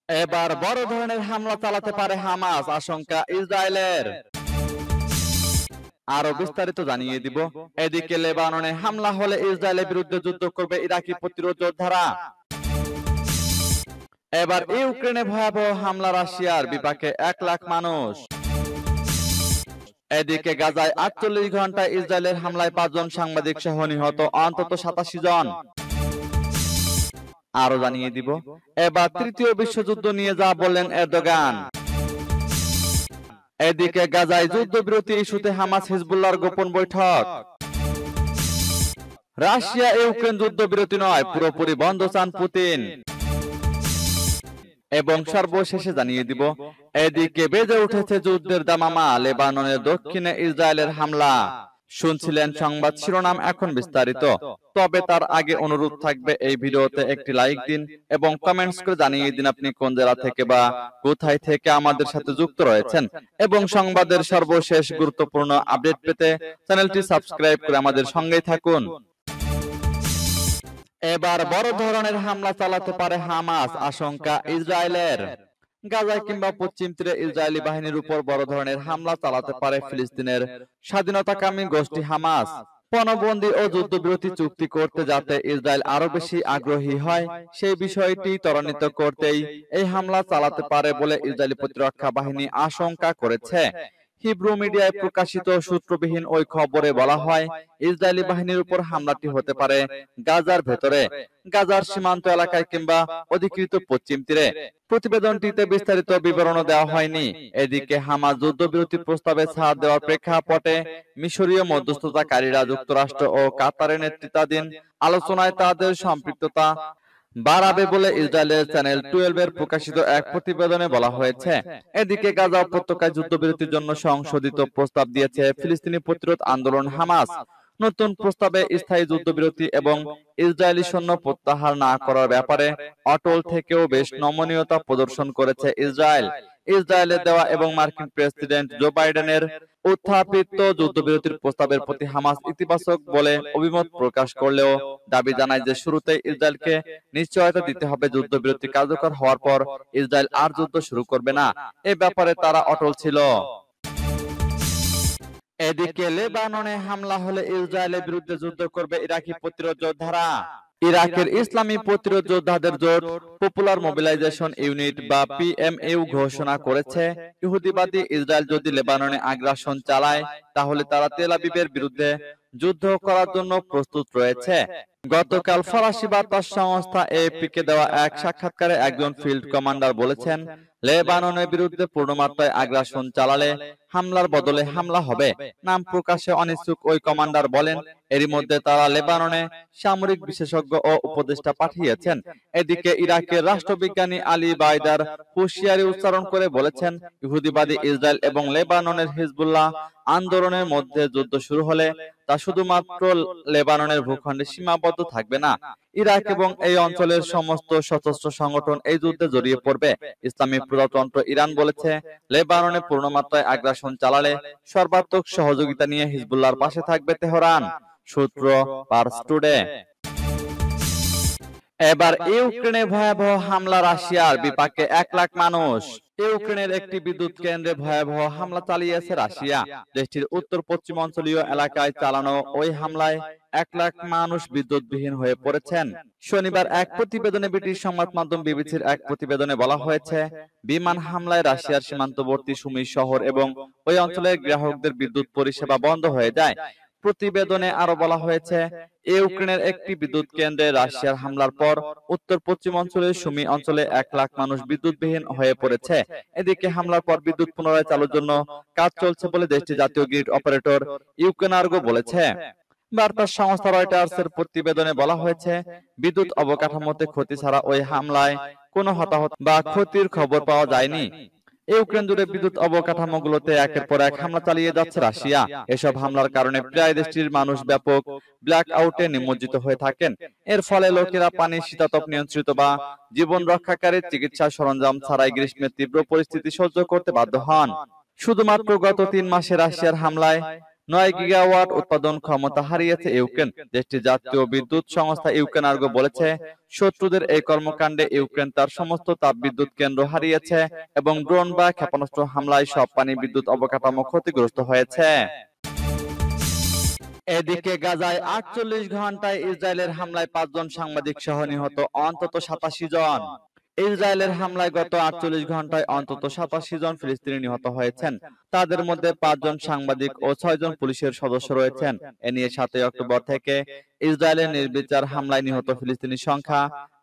এবার বড় ধরনের হামলা চালাতে পারে হামাস, আশঙ্কা ইসরায়েলের। আরো বিস্তারিত জানিয়ে দিব। এদিকে লেবাননে হামলা হলে ইসরায়েলের বিরুদ্ধে যুদ্ধ করবে ইরাকি প্রতিরোধ যোদ্ধারা। এবার ইউক্রেনে ভয়াবহ হামলা, রাশিয়ার বিপাকে 1 লাখ মানুষ। এদিকে গাজায় 48 ঘন্টায় ইসরায়েলের হামলায় 5 জন সাংবাদিক সহ নিহত অন্তত 87 জন। আরো জানিয়ে দিব। এবার তৃতীয় বিশ্বযুদ্ধ নিয়ে যা বললেন এরদোগান। এদিকে গাজায় যুদ্ধবিরতি ইস্যুতে হামাস হিজবুল্লাহর গোপন বৈঠক। রাশিয়া ইউক্রেন যুদ্ধবিরতি নয়, পুরোপুরি বন্ধ চান পুতিন। এবং সর্বশেষে জানিয়ে দিব। এদিকে বেজে উঠেছে যুদ্ধের দামামা, লেবাননের দক্ষিণে ইসরায়েলের হামলা। শুনছিলেন সংবাদ শিরোনাম, এখন বিস্তারিত। তবে তার আগে অনুরোধ থাকবে এই ভিডিওতে একটি লাইক দিন এবং কমেন্টস করে জানিয়ে দিন আপনি কোন জেলা থেকে বা কোথায় থেকে আমাদের সাথে যুক্ত রয়েছেন। এবং সংবাদের সর্বশেষ গুরুত্বপূর্ণ আপডেট পেতে চ্যানেলটি সাবস্ক্রাইব করে আমাদের সঙ্গেই থাকুন। এবার বড় ধরনের হামলা চালাতে পারে হামাস, আশঙ্কা ইসরায়েলের। গাজায় কিংবা পশ্চিম তীরে ইসরায়েলি বাহিনীর উপর বড় ধরনের হামলা চালাতে পারে ফিলিস্তিনের স্বাধীনতাকামী গোষ্ঠী হামাস। পণবন্দী ও যুদ্ধবিরতি চুক্তি করতে যাতে ইসরায়েল আরো বেশি আগ্রহী হয়, সেই বিষয়টি ত্বরান্বিত করতেই এই হামলা চালাতে পারে বলে ইসরায়েলি প্রতিরক্ষা বাহিনী আশঙ্কা করেছে। হিব্রু মিডিয়ায় প্রকাশিত সূত্রবিহীন ওই খবরে বলা হয়, ইসরায়েলি বাহিনীর উপর হামলাটি হতে পারে গাজার ভেতরে, গাজার সীমান্ত এলাকায় কিংবা অধিকৃত পশ্চিম তীরে। প্রতিবেদনটিতে বিস্তারিত বিবরণ দেওয়া হয়নি। এদিকে হামাস যুদ্ধবিরতি প্রস্তাবে ছাড় দেওয়ার প্রেক্ষাপটে মিশরীয় মধ্যস্থতাকারীরা যুক্তরাষ্ট্র ও কাতারের নেতৃত্বাধীন আলোচনায় তাদের সম্পৃক্ততা বাড়াবে বলে ইসরায়েলের চ্যানেল 12 এর প্রকাশিত এক প্রতিবেদনে বলা হয়েছে। এদিকে গাজা উপত্যকায় যুদ্ধবিরতির জন্য সংশোধিত প্রস্তাব দিয়েছে ফিলিস্তিনি প্রতিরোধ আন্দোলন হামাস। নতুন প্রস্তাবে স্থায়ী যুদ্ধবিরতি এবং ইসরায়েলি সৈন্য প্রত্যাহার না করার ব্যাপারে অটল থেকেও বেশ নমনীয়তা প্রদর্শন করেছে ইসরায়েল। ইসরায়েলের দেওয়া এবং মার্কিন প্রেসিডেন্ট জো বাইডেনের উত্থাপিত যুদ্ধবিরতির প্রস্তাবের প্রতি হামাস ইতিবাচক বলে অভিমত প্রকাশ করলেও দাবি জানায় যে শুরুতেই ইসরায়েলকে নিশ্চয়তা দিতে হবে যুদ্ধবিরতি কার্যকর হওয়ার পর ইসরায়েল আর যুদ্ধ শুরু করবে না। এ ব্যাপারে তারা অটল ছিল। এদিকে লেবাননে হামলা হলে ইসরায়েলের বিরুদ্ধে যুদ্ধ করবে ইরাকি প্রতিরোধ যোদ্ধারা। ইরাকের ইসলামী প্রতিরোধ যোদ্ধাদের জোট পপুলার মোবিলাইজেশন ইউনিট বা পিএমইউ ঘোষণা করেছে, ইহুদিবাদী ইসরায়েল যদি লেবাননে আগ্রাসন চালায় তাহলে তারা তেল আবিবের বিরুদ্ধে যুদ্ধ করার জন্য প্রস্তুত রয়েছে। গতকাল ফরাসি বার্তা সংস্থা এএফপিকে দেওয়া এক সাক্ষাৎকারে একজন ফিল্ড কমান্ডার বলেছেন, লেবাননের বিরুদ্ধে পূর্ণমাত্রায় আগ্রাসন চালালে হামলার বদলে হামলা হবে। নাম প্রকাশে অনিচ্ছুক ওই কমান্ডার বলেন, এরই মধ্যে তারা লেবাননে সামরিক বিশেষজ্ঞ ও উপদেষ্টা পাঠিয়েছেন। এদিকে ইরাকের রাষ্ট্রবিজ্ঞানী আলী বাইদার হুঁশিয়ারি উচ্চারণ করে বলেছেন, ইহুদিবাদী ইসরায়েল এবং লেবাননের হিজবুল্লাহ আন্দোলনের মধ্যে যুদ্ধ শুরু হলে তা শুধুমাত্র লেবাননের ভূখণ্ডে সীমাবদ্ধ থাকবে না। ইরাক এবং এই অঞ্চলের সমস্ত সশস্ত্র সংগঠন এই যুদ্ধে জড়িয়ে পড়বে। ইসলামী প্রজাতন্ত্র ইরান বলেছে, লেবাননে পূর্ণমাত্রায় আগ্রাসন চালালে সর্বাত্মক সহযোগিতা নিয়ে হিজবুল্লাহর পাশে থাকবে তেহরান। সূত্র পার্স টুডে। এবার ইউক্রেনে ভয়াবহ হামলা, রাশিয়ার বিপাকে 1 লাখ মানুষ। ইউক্রেনের একটি বিদ্যুৎ কেন্দ্রে ভয়াবহ হামলা চালিয়েছে রাশিয়া। দেশটির উত্তর পশ্চিম অঞ্চলীয় এলাকায় চালানো ওই হামলায় 1 লাখ মানুষ বিদ্যুৎবিহীন হয়ে পড়েছেন। শনিবার এক প্রতিবেদনে ব্রিটিশ সংবাদ মাধ্যম বিবিসির এক প্রতিবেদনে বলা হয়েছে, বিমান হামলায় রাশিয়ার সীমান্তবর্তী সুমি শহর এবং ওই অঞ্চলের গ্রাহকদের বিদ্যুৎ পরিষেবা বন্ধ হয়ে যায়। প্রতিবেদনে আরো বলা হয়েছে, ইউক্রেনের একটি বিদ্যুৎ কেন্দ্রে রাশিয়ার হামলার পর উত্তর পশ্চিম অঞ্চলের সুমি অঞ্চলে 1 লাখ মানুষ বিদ্যুৎবিহীন হয়ে পড়েছে। এদিকে হামলার পর বিদ্যুৎ পুনরায় চালুর জন্য কাজ চলছে বলে দেশটির জাতীয় গ্রিড অপারেটর ইউক্রেনার্গো বলেছে। বার্তা সংস্থা রয়টার্সের প্রতিবেদনে বলা হয়েছে, বিদ্যুৎ অবকাঠামোতে ক্ষতি ছাড়া ওই হামলায় কোনো হতাহত বা ক্ষতির খবর পাওয়া যায়নি। ইউক্রেন জুড়ে বিদ্যুৎ অবকাঠামোগুলোতে একের পর এক হামলা চালিয়ে যাচ্ছে রাশিয়া। এসব হামলার কারণে প্রায় দেশটির মানুষ ব্যাপক ব্ল্যাক আউটে নিমজ্জিত হয়ে থাকেন। এর ফলে লোকেরা পানি, শীতাতপ নিয়ন্ত্রিত বা জীবন রক্ষাকারী চিকিৎসা সরঞ্জাম ছাড়াই গ্রীষ্মের তীব্র পরিস্থিতি সহ্য করতে বাধ্য হন। শুধুমাত্র গত 3 মাসে রাশিয়ার হামলায় 9 গিগাওয়াট উৎপাদন ক্ষমতা হারিয়েছে ইউক্রেন। দেশটির জাতীয় বিদ্যুৎ সংস্থা ইউক্রেনার্গো বলেছে, শত্রুদের এই কর্মকাণ্ডে ইউক্রেন তার সমস্ত তাপবিদ্যুৎ কেন্দ্র হারিয়েছে এবং ড্রোন বা ক্ষেপণাস্ত্র হামলায় সব পানি বিদ্যুৎ অবকাঠামো ক্ষতিগ্রস্ত হয়েছে। এদিকে গাজায় 48 ঘন্টায় ইসরায়েলের হামলায় 5 জন সাংবাদিক সহ নিহত অন্তত 87 জন। ইসরায়েলের হামলায় গত 48 ঘন্টায় অন্তত 87 জন ফিলিস্তিনি নিহত হয়েছেন। তাদের মধ্যে 5 জন সাংবাদিক ও 6 জন পুলিশের সদস্য রয়েছেন। এ নিয়ে 7 অক্টোবর থেকে ইসরায়েলের নির্বিচার হামলায় নিহত ফিলিস্তিনির সংখ্যা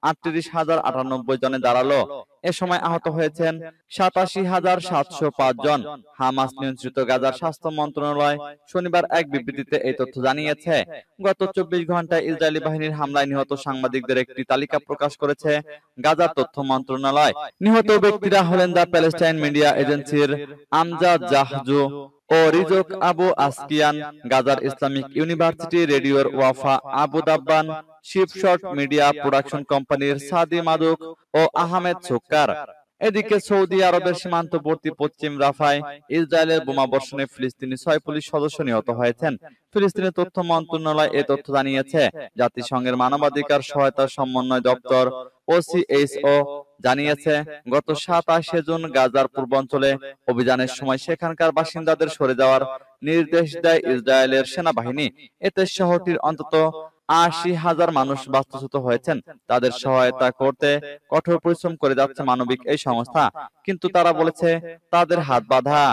38,098 জনে দাঁড়ালো। এ সময় আহত হয়েছেন 87,705 জন। হামাস নিয়ন্ত্রিত গাজার স্বাস্থ্য মন্ত্রণালয় শনিবার এক বিবৃতিতে এই তথ্য জানিয়েছে। গত 24 ঘন্টায় ইসরায়েলি বাহিনীর হামলায় নিহত সাংবাদিকদের একটি তালিকা প্রকাশ করেছে গাজার তথ্য মন্ত্রণালয়। নিহত ব্যক্তিরা হলেন দ্য প্যালেস্টাইন মিডিয়া এজেন্সির আমজাদ জাহজু ও রিজক আবু আসকিয়ান, গাজার ইসলামিক ইউনিভার্সিটি রেডিওর ওয়াফা আবু দাব্বান, শিপশট মিডিয়া প্রোডাকশন কোম্পানির সাদি মাদুক ও আহমেদ সুক্কার। এদিকে সৌদি আরবের সীমান্তবর্তী পশ্চিম রাফায় ইসরায়েলের বোমাবর্ষণে ফিলিস্তিনি 6 পুলিশ সদস্য নিহত হয়েছেন। ফিলিস্তিনের তথ্য মন্ত্রণালয় এ তথ্য জানিয়েছে। জাতিসংঘের মানবাধিকার সহায়তা সমন্বয় দপ্তর ওসিএইচও জানিয়েছে, গত 27 জুন গাজার পূর্বাঞ্চলে অভিযানের সময় সেখানকার বাসিন্দাদের সরে যাওয়ার নির্দেশ দেয় ইসরায়েলের সেনাবাহিনী। এতে শহরটির অন্তত 80,000 মানুষ বাস্তুচ্যুত হয়েছেন। তাদের সহায়তা করতে কঠোর পরিশ্রম করে যাচ্ছে মানবিক এই সংস্থা, কিন্তু তারা বলেছে তাদের হাত বাঁধা।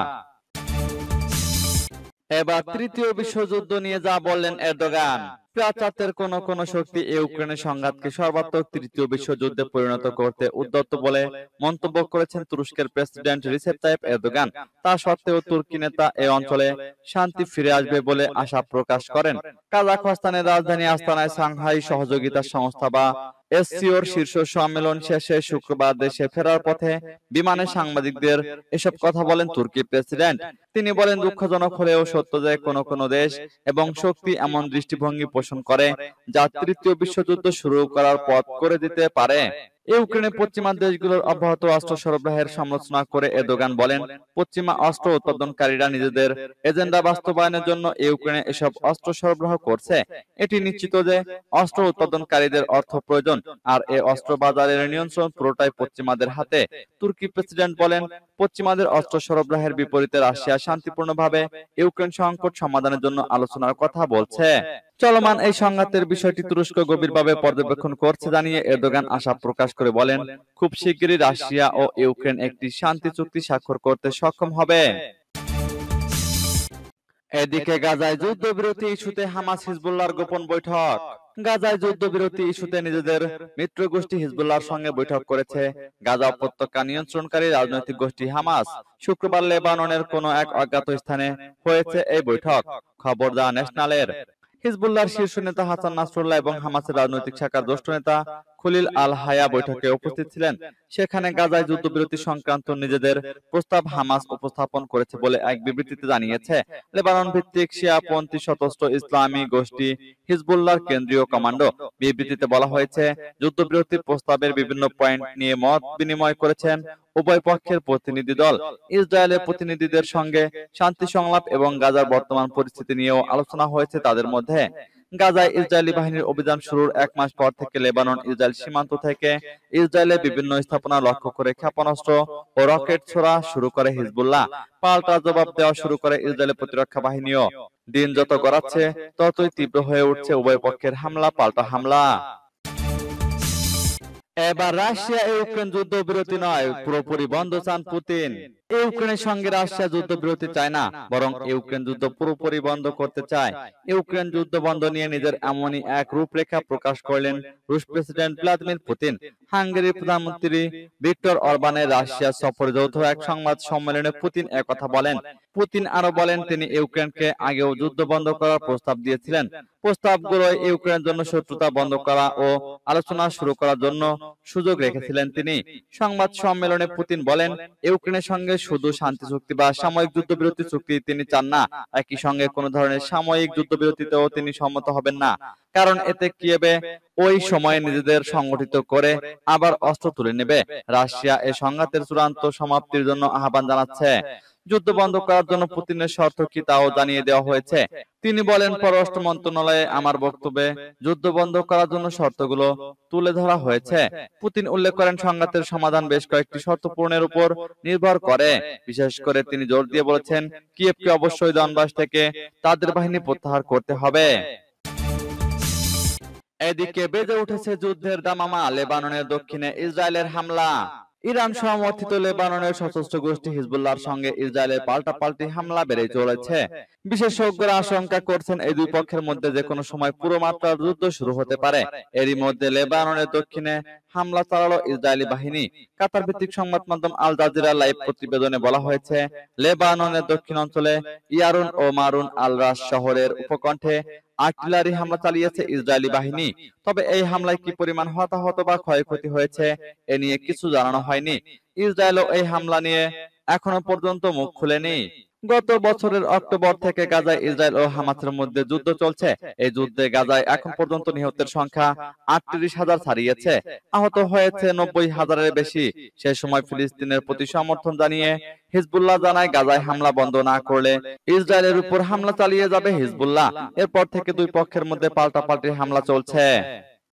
এবার তৃতীয় বিশ্বযুদ্ধ নিয়ে যা বললেন এরদোগান। প্রাচ্যের কোন শক্তি ইউক্রেনের সংঘাতকে সর্বাত্মক তৃতীয় বিশ্বযুদ্ধে পরিণত করতে উদ্যত বলে মন্তব্য করেছেন তুরস্কের প্রেসিডেন্ট রিসেপ তাইপ এরদোগান। তা সত্ত্বেও তুর্কি নেতা এ অঞ্চলে শান্তি ফিরে আসবে বলে আশা প্রকাশ করেন। কাজাখস্তানের রাজধানী আস্তানায় সাংহাই সহযোগিতা সংস্থা বা এসসিওর শীর্ষ সম্মেলন শেষে শুক্রবার দেশে ফেরার পথে বিমানে সাংবাদিকদের এসব কথা বলেন তুর্কি প্রেসিডেন্ট। তিনি বলেন, দুঃখজনক হলেও সত্য যে কোন দেশ এবং শক্তি এমন দৃষ্টিভঙ্গি পোষণ করে যা তৃতীয় বিশ্বযুদ্ধ শুরু করার পথ করে দিতে পারে। ইউক্রেনের পশ্চিমা দেশগুলোর অব্যাহত অস্ত্র সরবরাহের সমালোচনা করে এরদোগান বলেন, পশ্চিমা অস্ত্র উৎপাদনকারীরা নিজেদের এজেন্ডা বাস্তবায়নের জন্য ইউক্রেনে এসব অস্ত্র সরবরাহ করছে। এটি নিশ্চিত যে অস্ত্র উৎপাদনকারীদের অর্থ প্রয়োজন, আর এ অস্ত্র বাজারের নিয়ন্ত্রণ পুরোটাই পশ্চিমাদের হাতে। তুর্কি প্রেসিডেন্ট বলেন, পশ্চিমাদের অস্ত্র সরবরাহের বিপরীতে রাশিয়া শান্তিপূর্ণভাবে ইউক্রেন সংকট সমাধানের জন্য আলোচনার কথা বলছে। চলমান এই সংঘাতের বিষয়টি তুরস্ক গভীরভাবে পর্যবেক্ষণ করছে জানিয়ে এরদোগান আশা প্রকাশ করে বলেন, খুব শিগগিরই রাশিয়া ও ইউক্রেন একটি শান্তি চুক্তি স্বাক্ষর করতে সক্ষম হবে। এদিকে গাজায় যুদ্ধবিরতি ইস্যুতে হামাস হিজবুল্লাহর গোপন বৈঠক। গাজায় যুদ্ধবিরতি ইস্যুতে নিজেদের মিত্র গোষ্ঠী হিজবুল্লাহর সঙ্গে বৈঠক করেছে গাজা উপত্যকা নিয়ন্ত্রণকারী রাজনৈতিক গোষ্ঠী হামাস। শুক্রবার লেবাননের কোন এক অজ্ঞাত স্থানে হয়েছে এই বৈঠক। খবর দ্য ন্যাশনালের। হিজবুল্লাহর শীর্ষ নেতা হাসান নাসরুল্লাহ এবং হামাসের রাজনৈতিক শাখার জ্যেষ্ঠ নেতা খলিল আল হায়া বৈঠকে উপস্থিত ছিলেন। সেখানে গাজায় যুদ্ধবিরতি সংক্রান্ত নিজেদের প্রস্তাব হামাস উপস্থাপন করেছে বলে এক বিবৃতিতে জানিয়েছে লেবানন ভিত্তিক শিয়াপন্থী সশস্ত্র ইসলামী গোষ্ঠী হিজবুল্লাহর কেন্দ্রীয় কমান্ডো। বিবৃতিতে বলা হয়েছে, যুদ্ধবিরতি প্রস্তাবের বিভিন্ন পয়েন্ট নিয়ে মত বিনিময় করেছেন উভয় পক্ষের প্রতিনিধি দল। ইসরায়েলের প্রতিনিধিদের সঙ্গে শান্তি সংলাপ এবং গাজার বর্তমান পরিস্থিতি নিয়েও আলোচনা হয়েছে তাদের মধ্যে। গাজায় ইসরায়েলি বাহিনীর অভিযান শুরুর 1 মাস পর থেকে লেবানন ইসরায়েল সীমান্ত থেকে ইসরায়েলের বিভিন্ন স্থাপনা লক্ষ্য করে ক্ষেপণাস্ত্র ও রকেট ছোড়া শুরু করে হিজবুল্লাহ। পাল্টা জবাব দেওয়া শুরু করে ইসরায়েলের প্রতিরক্ষা বাহিনীও। দিন যত গড়াচ্ছে ততই তীব্র হয়ে উঠছে উভয় পক্ষের হামলা পাল্টা হামলা। এবার রাশিয়া ইউক্রেন যুদ্ধবিরতি নয়, পুরোপুরি বন্ধ চান পুতিন। ইউক্রেনের সঙ্গে রাশিয়া যুদ্ধবিরতি চায় না, বরং ইউক্রেন যুদ্ধ পুরোপুরি বন্ধ করতে চায়। ইউক্রেন যুদ্ধ বন্ধ নিয়ে নিজের এমনই এক রূপরেখা প্রকাশ করলেন রুশ প্রেসিডেন্ট ভ্লাদিমির পুতিন। হাঙ্গেরির প্রধানমন্ত্রী ভিক্টর অরবানের রাশিয়া সফরে যৌথ এক সংবাদ সম্মেলনে পুতিন একথা বলেন। পুতিন আরো বলেন, তিনি ইউক্রেনকে আগেও যুদ্ধ বন্ধ করার প্রস্তাব দিয়েছিলেন। প্রস্তাবগুলো ইউক্রেনের জন্য শত্রুতা বন্ধ করা ও আলোচনা শুরু করার জন্য সুযোগ রেখেছিলেন তিনি। সংবাদ সম্মেলনে পুতিন বলেন, ইউক্রেনের সঙ্গে শুধু শান্তি চুক্তি বা সাময়িক যুদ্ধবিরতি চুক্তি তিনি চান না, একই সঙ্গে কোনো ধরনের সাময়িক যুদ্ধবিরতিতেও তিনি সম্মত হবেন না। কারণ এতে কিয়েভে ওই সময়ে নিজেদের সংগঠিত করে আবার অস্ত্র তুলে নেবে। রাশিয়া এই সংঘাতের চূড়ান্ত সমাপ্তির জন্য আহ্বান জানাচ্ছে। যুদ্ধ বন্ধ করার জন্য পুতিনের শর্ত কি তাও জানিয়ে দেওয়া হয়েছে। তিনি বলেন, পররাষ্ট্র মন্ত্রণালয়ে আমার বক্তব্যে যুদ্ধ বন্ধ করার জন্য শর্তগুলো তুলে ধরা হয়েছে। পুতিন উল্লেখ করেন, সংঘাতের সমাধান বেশ কয়েকটি শর্ত পূরণের উপর নির্ভর করে। বিশেষ করে তিনি জোর দিয়ে বলেছেন, কিয়েভকে অবশ্যই ডনবাস থেকে তাদের বাহিনী প্রত্যাহার করতে হবে। এদিকে বেজে উঠেছে যুদ্ধের দামামা। লেবাননের দক্ষিণে ইসরায়েলের হামলা। ইরান সমর্থিত লেবাননের সশস্ত্র গোষ্ঠী হিজবুল্লাহর সঙ্গে ইসরায়েলের পাল্টাপাল্টি হামলা বেড়ে চলেছে। বিশেষজ্ঞরা আশঙ্কা করছেন, এই দুই পক্ষের মধ্যে যে কোনো সময় পুরো মাত্রার যুদ্ধ শুরু হতে পারে। এরই মধ্যে লেবাননের দক্ষিণে হামলা চালালো ইসরায়েলি বাহিনী। কাতার ভিত্তিক সংবাদ মাধ্যম আল জাজিরা লাইভ প্রতিবেদনে বলা হয়েছে, লেবাননের দক্ষিণ অঞ্চলে ইয়ারুন ও মারুন আল রাস শহরের উপকণ্ঠে আর্টিলারি হামলা চালিয়েছে ইসরায়েলি বাহিনী। তবে এই হামলায় কি পরিমাণ হতাহত বা ক্ষয়ক্ষতি হয়েছে এ নিয়ে কিছু জানানো হয়নি। ইসরায়েলও এই হামলা নিয়ে এখনো পর্যন্ত মুখ খুলেনি। গত বছরের অক্টোবর থেকে গাজায় ইসরায়েল ও হামাসের মধ্যে যুদ্ধ চলছে। এই যুদ্ধে গাজায় এখন পর্যন্ত নিহতের সংখ্যা 38,000 ছাড়িয়েছে। আহত হয়েছে 90,000-এর বেশি। সে সময় ফিলিস্তিনের প্রতি সমর্থন জানিয়ে হিজবুল্লাহ জানায়, গাজায় হামলা বন্ধ না করলে ইসরায়েলের উপর হামলা চালিয়ে যাবে হিজবুল্লাহ। এরপর থেকে দুই পক্ষের মধ্যে পাল্টাপাল্টি হামলা চলছে।